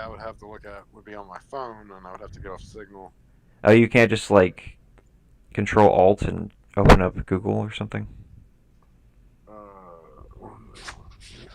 I would have to look at would be on my phone, and I would have to get off Signal. Oh, you can't just like Control Alt and open up Google or something.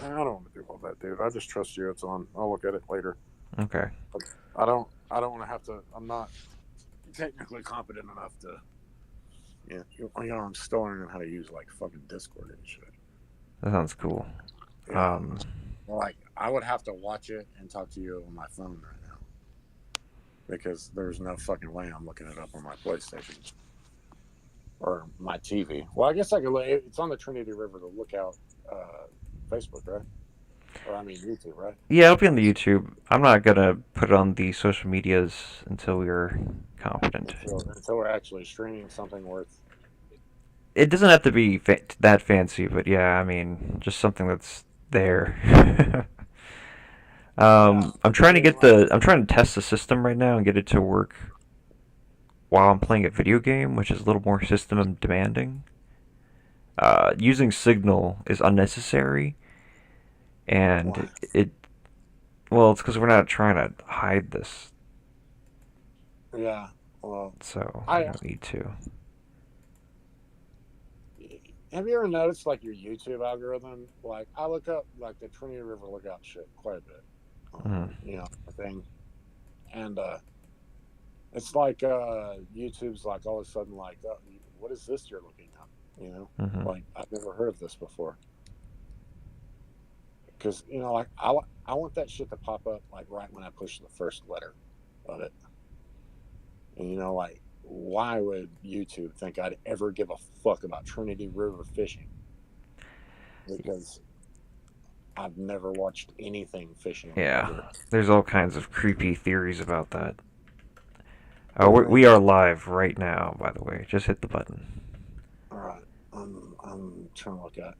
I don't want to do all that, dude. I just trust you. It's on. I'll look at it later. Okay. I don't. I don't want to have to. I'm not technically competent enough to. Yeah, I'm still learning how to use like fucking Discord and shit. That sounds cool. Yeah, Um, like I would have to watch it and talk to you on my phone right now because there's no fucking way I'm looking it up on my PlayStation or my TV. Well, I guess I could. It's on the Trinity River to Lookout Facebook, right? Or I mean YouTube, right? yeah, it'll be on the YouTube. I'm not gonna put it on the social medias until we're competent. Until we're actually streaming something worth. It doesn't have to be that fancy, but yeah, I mean, just something that's there. Yeah, I'm I trying to mean, get like, the I'm trying to test the system right now and get it to work while I'm playing a video game, which is a little more system demanding. Using Signal is unnecessary, and why? it well, it's because we're not trying to hide this, Yeah. Well, so we I don't need to. have you ever noticed like your YouTube algorithm? Like I look up like the Trinity River Lookout shit quite a bit. Mm, Thing, and it's like YouTube's like all of a sudden like, what is this you're looking up? mm-hmm. Like I've never heard of this before. Because like I want that shit to pop up like right when I push the first letter of it. And like why would YouTube think I'd ever give a fuck about Trinity River fishing? Because I've never watched anything fishing Yeah, related. there's all kinds of creepy theories about that. What do you We mean? are live right now, by the way. Just hit the button. All right, I'm trying to look at.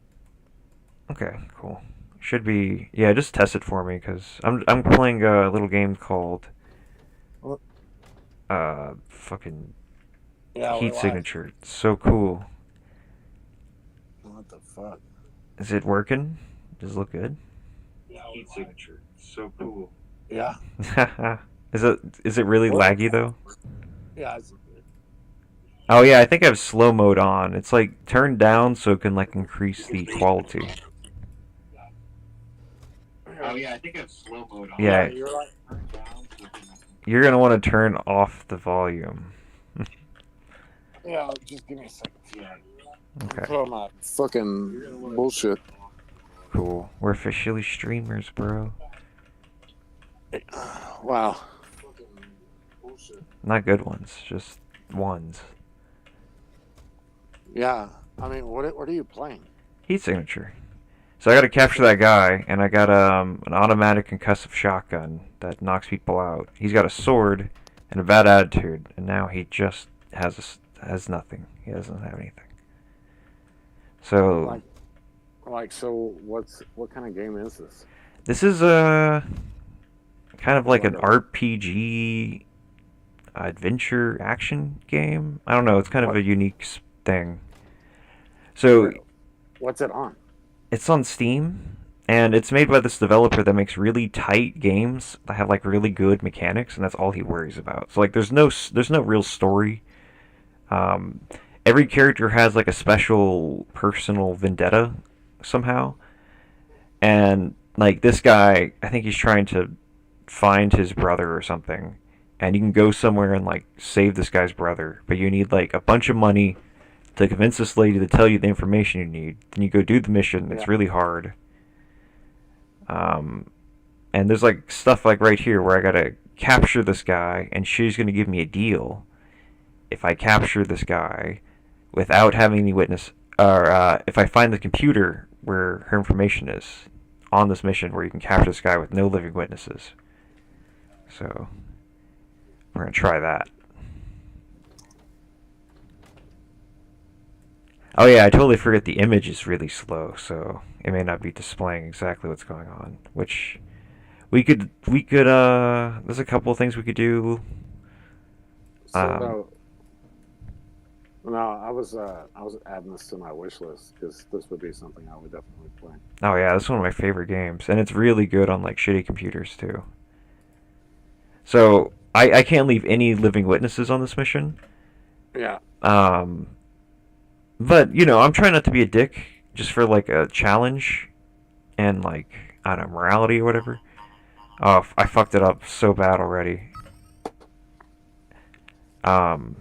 Okay, cool. Should be yeah. Just test it for me because I'm playing a little game called What? fucking Yeah, we're Heat live. Signature. It's so cool. What the fuck? Is it working? Does it look good? Yeah, Heat signature. So cool. Yeah. Is it really What? laggy though? Yeah. Oh yeah, I think I have slow mode on. It's like turned down so it can like increase the quality. Oh yeah, I think I have slow mode on. Yeah, Yeah, you're like. you're gonna want to turn off the volume. Yeah, just give me a second. Yeah. Okay, Put on my fucking bullshit. cool. We're officially streamers, bro. Wow. Not good ones, just ones. Yeah. I mean, what are you playing? Heat signature. So I got to capture that guy, and I got an automatic concussive shotgun that knocks people out. He's got a sword and a bad attitude, and now he just has nothing. He doesn't have anything. So Like, so what kind of game is this? this is a kind of Is it like like an a RPG adventure action game. I don't know. It's kind of what? a unique thing. Is So it? What's it on? it's on Steam, and it's made by this developer that makes really tight games that have like really good mechanics, and that's all he worries about. So like, there's no real story. Um, every character has like a special personal vendetta somehow, and like this guy, I think he's trying to find his brother or something, and you can go somewhere and like save this guy's brother, but you need like a bunch of money to convince this lady to tell you the information you need. Then you go do the mission. Yeah. It's really hard. Um, and there's like stuff like right here where I gotta capture this guy, and she's gonna give me a deal if I capture this guy without having any witness, or if I find the computer where her information is on this mission, where you can capture this guy with no living witnesses. So we're gonna try that. Oh yeah, I totally forget the image is really slow, so it may not be displaying exactly what's going on. Which we could there's a couple of things we could do. So Um, no, I was adding this to my wish list because this would be something I would definitely play. oh yeah, this is one of my favorite games, and it's really good on like shitty computers too. So I can't leave any living witnesses on this mission. Yeah. Um, but you know, I'm trying not to be a dick, just for like a challenge and like I don't know, morality or whatever. Oh, I fucked it up so bad already. Um,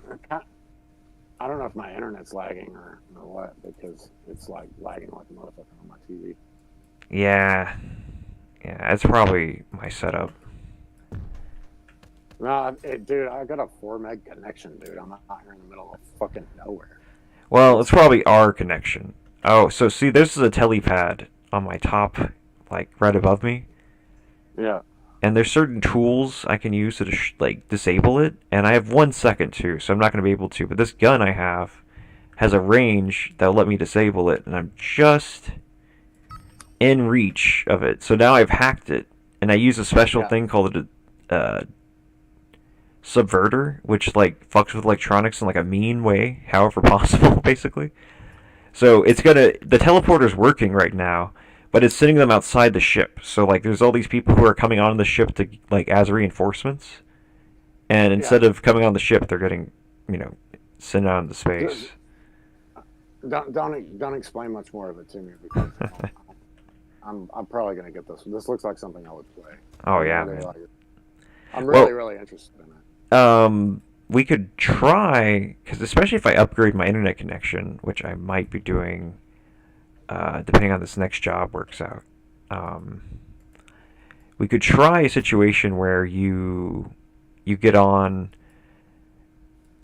I don't know if my internet's lagging or what, because it's like lagging like a motherfucker on my TV. yeah, yeah, it's probably my setup. No, dude, I got a 4 meg connection, dude. I'm out here in the middle of fucking nowhere. Well, it's It's probably our connection. Oh, so see, this is a telepad on my top, like right above me, yeah, and there's certain tools I can use to like disable it, and I have 1 second too, so I'm not going to be able to. But this gun I have has a range that'll let me disable it, and I'm just in reach of it. So now I've hacked it, and I use a special yeah, thing called a subverter, which like fucks with electronics in like a mean way, however possible, basically. So it's gonna the teleporter's working right now, but it's sending them outside the ship. So like there's all these people who are coming on the ship to like as reinforcements, and yeah. instead of coming on the ship, they're getting you know sent out into space. Don't explain much more of it to me, because I'm probably gonna get this. This looks like something I would play. Oh I'm yeah, really man. like I'm Well, really interested in it. we could try because especially if I upgrade my internet connection, which I might be doing, depending on this next job works out. Um, we could try a situation where you get on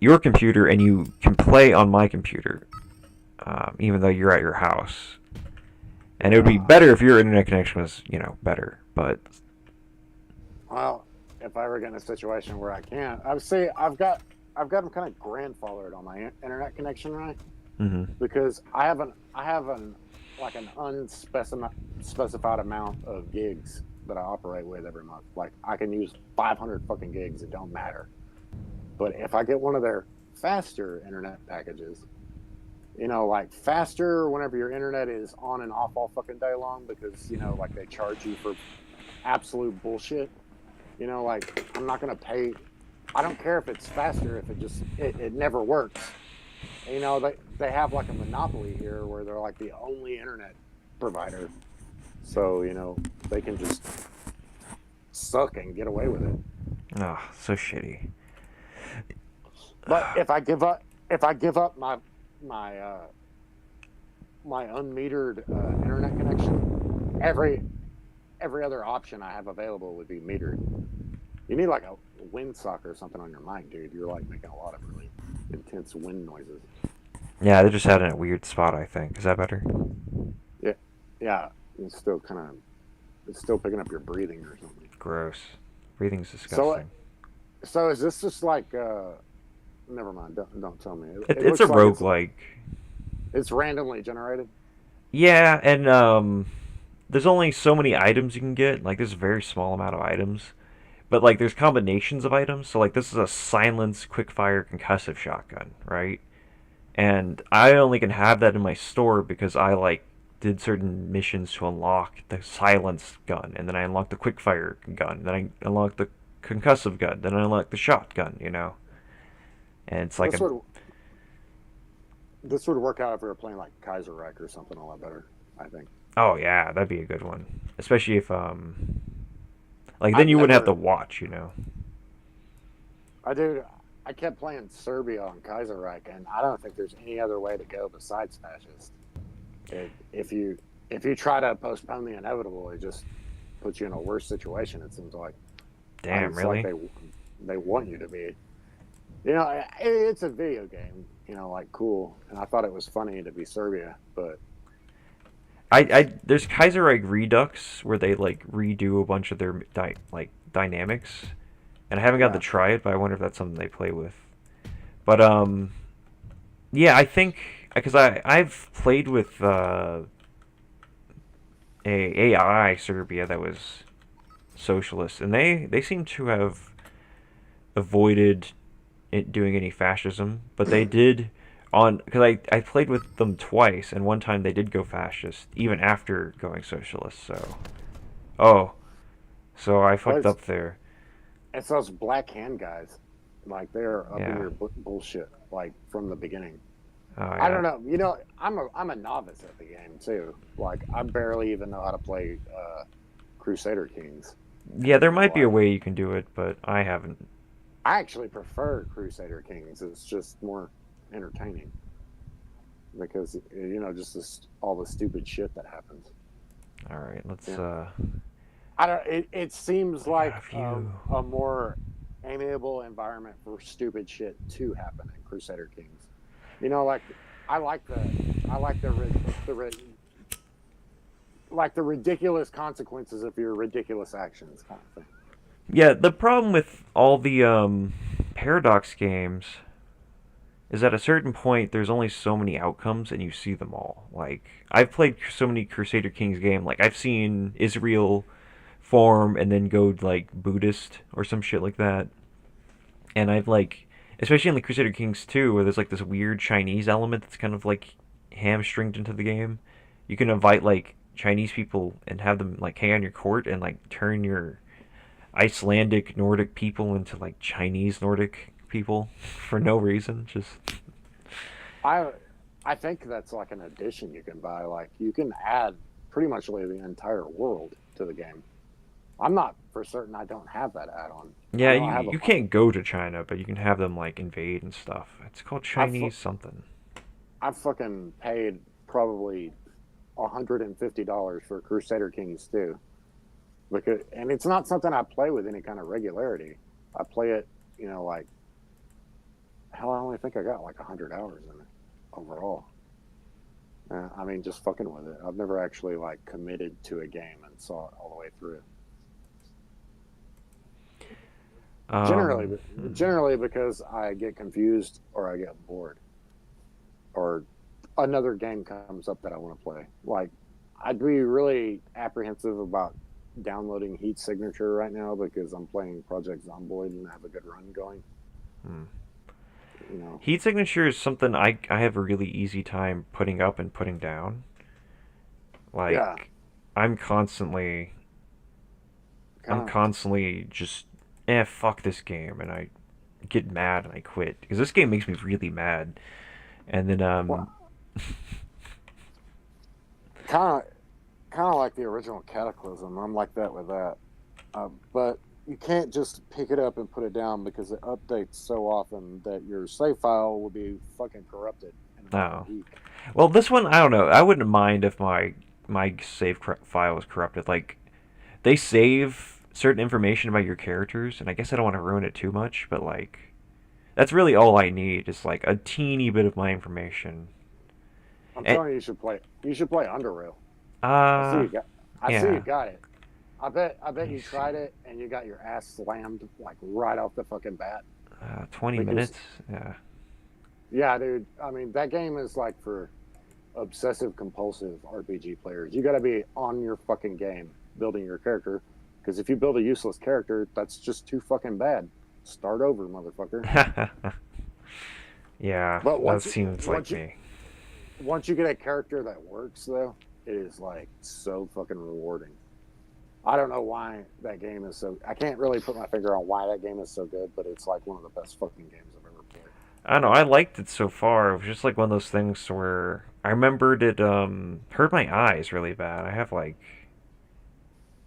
your computer and you can play on my computer, even though you're at your house. And it would be Uh, better if your internet connection was, you know, better. But well, if I ever get in a situation where I can't, I've got them kind of grandfathered on my internet connection, right? mm-hmm. Because I have an like an unspecified specified amount of gigs that I operate with every month. Like I can use 500 fucking gigs. It don't matter. But if I get one of their faster internet packages, like faster whenever your internet is on and off all fucking day long, because like they charge you for absolute bullshit. Like I'm not gonna pay. I don't care if it's faster if it never works. They have like a monopoly here where they're like the only internet provider, so they can just suck and get away with it. Oh, so shitty. But if I give up my my unmetered internet connection, every other option I have available would be metered. You need like a windsock or something on your mic, dude. You're like making a lot of really intense wind noises. Yeah, they just had it in a weird spot. I think is that better? Yeah, yeah. It's still picking up your breathing or something. Gross. Breathing's So, disgusting. so is this just like? Never mind. Don't tell me. It It's a looks like roguelike. it's randomly generated. Yeah, and there's only so many items you can get. Like there's a very small amount of items, but like there's combinations of items. So like this is a silence quickfire concussive shotgun, right? And I only can have that in my store because I like did certain missions to unlock the silence gun, and then I unlocked the quickfire gun, then I unlocked the concussive gun, then I unlocked the shotgun, And it's like This a would this would work out if we were playing like Kaiser Reich or something a lot better. I think. oh yeah, that'd be a good one, especially if like then I've you wouldn't have to never. watch. I do. I kept playing Serbia on Kaiser Reich, and I don't think there's any other way to go besides fascist. If you try to postpone the inevitable, it just puts you in a worse situation. It seems like. Damn, It's like really? they want you to be. It's a video game. Like cool, and I thought it was funny to be Serbia, but I there's Kaiserreich Redux where they like redo a bunch of their dynamics, and I haven't got to yeah, try it, but I wonder if that's something they play with. But yeah, I think because I've played with a AI Serbia that was socialist, and they seem to have avoided it doing any fascism, but they did on because I played with them twice, and one time they did go fascist even after going socialist. So oh, so I fucked plays up there. It's those black hand guys. Like they're up in Yeah. your bullshit. Like from the beginning. Oh I yeah. don't know. I'm a novice at the game too. Like I barely even know how to play Crusader Kings. Yeah, And there might be a like way you can do it, but I haven't. I actually prefer Crusader Kings. It's just more entertaining because just all the stupid shit that happens. All right, let's. Yeah, I don't. It seems I got a like few. a more amiable environment for stupid shit to happen in Crusader Kings. Like I like the I like the ridiculous consequences of your ridiculous actions kind of thing. Yeah, the problem with all the Paradox games is at a certain point there's only so many outcomes and you see them all. Like I've played so many Crusader Kings game. Like I've seen Israel form and then go like Buddhist or some shit like that. And I've like, especially in the Crusader Kings 2, where there's like this weird Chinese element that's kind of like hamstringed into the game. You can invite like Chinese people and have them like hang on your court and like turn your Icelandic Nordic people into like Chinese Nordic people for no reason. Just I I think that's like an addition you can buy. Like you can add pretty much the entire world to the game. I'm not for certain I don't have that add-on. I yeah, know you I have a you can't go to China, but you can have them like invade and stuff. It's called I've Chinese something. I've fucking paid probably $150 for Crusader Kings too. And it's not something I play with any kind of regularity. I play it, like hell. I only think I got like 100 hours in it overall. I mean, just fucking with it. I've never actually like committed to a game and saw it all the way through. Um, Generally, generally because I get confused or I get bored or another game comes up that I want to play. Like, I'd be really apprehensive about downloading Heat Signature right now because I'm playing Project Zomboid and I have a good run going. hmm. You know, Heat signature is something I have a really easy time putting up and putting down. yeah, Like I'm constantly I'm kind of. constantly just fuck this game and I get mad and I quit because this game makes me really mad. And then Well, kind of, kind of like the original Cataclysm. I'm like that with that. But you can't just pick it up and put it down because it updates so often that your save file will be fucking corrupted in about a oh. week. Well, this one I don't know. I wouldn't mind if my file was corrupted. Like they save certain information about your characters, and I guess I don't want to ruin it too much, but like that's really all I need is like a teeny bit of my information. I'm And, telling you, you should play. You should play Underrail. I see uh, you got. I see you yeah, got it. I bet let me you see. tried it and you got your ass slammed like right off the fucking bat 20 because minutes. Yeah. yeah, dude. I mean, that game is like for obsessive compulsive RPG players. You got to be on your fucking game building your character because if you build a useless character, that's just too fucking bad. Start over, motherfucker. Yeah, But that once you seems like once you me. once you get a character that works though, it is like so fucking rewarding. I don't know why that game is so. I can't really put my finger on why that game is so good, but it's like one of the best fucking games I've ever played. I don't know. I liked it so far. It was just like one of those things where I remembered it hurt my eyes really bad. I have like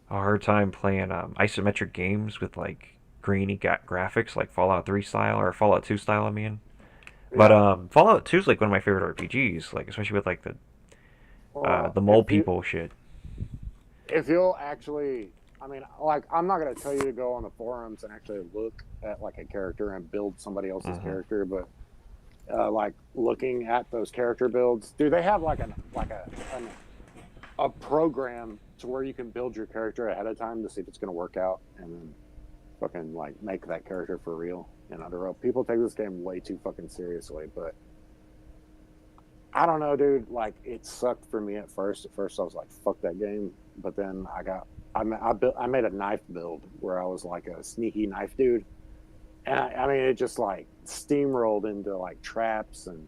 a hard time playing isometric games with like grainy graphics like Fallout 3 style or Fallout 2 style. I mean, but Yeah. Fallout 2 is like one of my favorite RPGs. Like especially with like Well, the mole people shit. if you'll actually, I mean, like I'm not gonna tell you to go on the forums and actually look at like a character and build somebody else's Hmm. character, but like looking at those character builds, do they have like a program to where you can build your character ahead of time to see if it's gonna work out and then fucking like make that character for real in Underworld. People take this game way too fucking seriously, but I don't know, dude. Like it sucked for me at first. At first, I was like, "Fuck that game," but then I made a knife build where I was like a sneaky knife dude, and I mean, it just like steamrolled into like traps and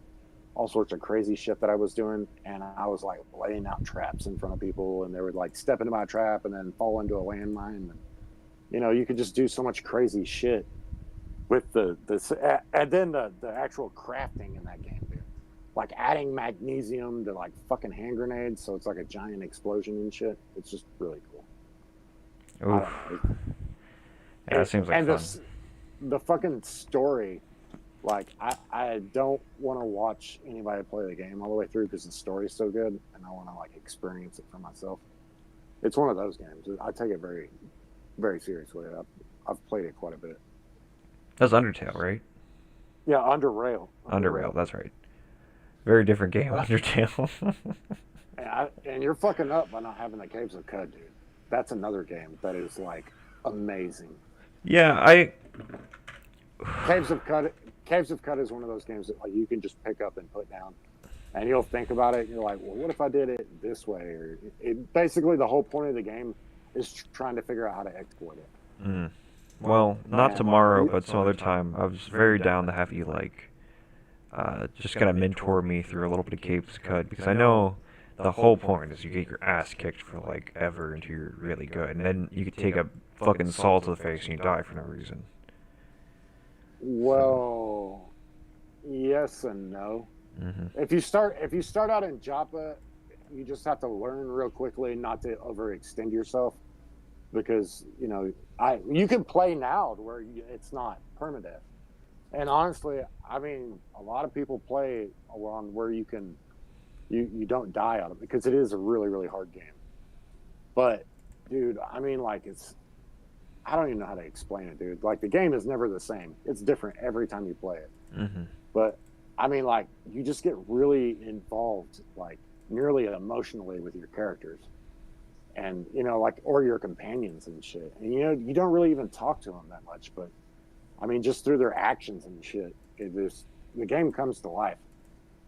all sorts of crazy shit that I was doing, and I was like laying out traps in front of people, and they would like step into my trap and then fall into a landmine, and You could just do so much crazy shit with and then the actual crafting in that game, dude. Like adding magnesium to like fucking hand grenades, so it's like a giant explosion and shit. It's just really cool. I Oof. don't know. Yeah, that seems like And fun. the fucking story, like I don't want to watch anybody play the game all the way through because the story's so good, and I want to like experience it for myself. It's one of those games. I take it very, very seriously. I've played it quite a bit. That's Undertale, right? Yeah, Under Rail. Under Underrail, Rail. that's right. Very different game, Uh, Undertale. and you're fucking up by not having the Caves of Cud, dude. That's another game that is like amazing. Yeah, I. Caves of Cud. Caves of Cud is one of those games that like you can just pick up and put down, and you'll think about it. And you're like, well, what if I did it this way? Or basically the whole point of the game is trying to figure out how to exploit it. Mm. Well, not tomorrow, but some other time. I was very down to have you just kind of mentor me through a little bit of Cape's Cut because I know the whole point is you get your ass kicked for like ever until you're really good, and then you could take a fucking saw to the face and you die for no reason. So. Well, yes and no. Hmm. If you start out in Joppa, you just have to learn real quickly not to overextend yourself because you can play now to where it's not permadeath. And honestly, I mean, a lot of people play on where you don't die on it because it is a really really hard game. But dude, I mean, like I don't even know how to explain it, dude. Like the game is never the same. It's different every time you play it. Hmm. But I mean, like you just get really involved, like nearly emotionally with your characters, and like or your companions and shit. And you don't really even talk to them that much, but I mean, just through their actions and shit, the game comes to life.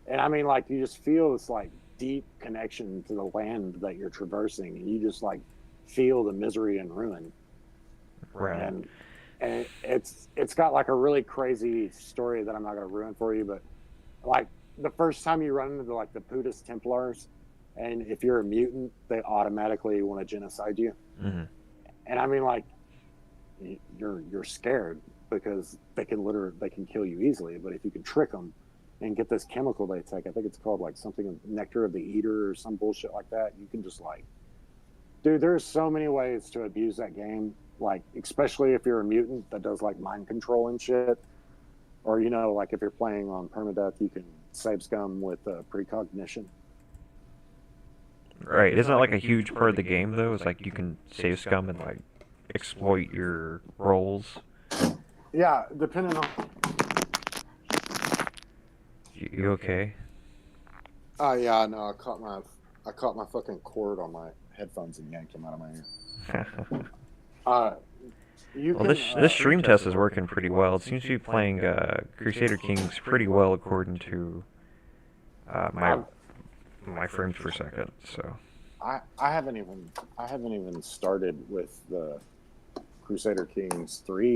And I mean, like you just feel this like deep connection to the land that you're traversing, and you just like feel the misery and ruin. Right. And it's got like a really crazy story that I'm not going to ruin for you, but like the first time you run into like the Buddhist Templars, and if you're a mutant, they automatically want to genocide you. Hmm. And I mean, like you're scared because they can kill you easily. But if you can trick them and get this chemical they take, I think it's called like something nectar of the eater or some bullshit like that. You can just like, dude, there's so many ways to abuse that game. Like especially if you're a mutant that does like mind control and shit, or like if you're playing on permadeath, you can save scum with precognition. Right. Isn't that like a huge part of the game though? It's like you can save scum and like exploit your roles. Yeah, depending on. You okay? Oh yeah, no, I caught my fucking cord on my headphones and yanked them out of my ear. Uh, you Well, can this stream test is working pretty well. It seems to be playing Crusader Kings pretty well according to my I've, frames per second. So. I haven't even started with the Crusader Kings 3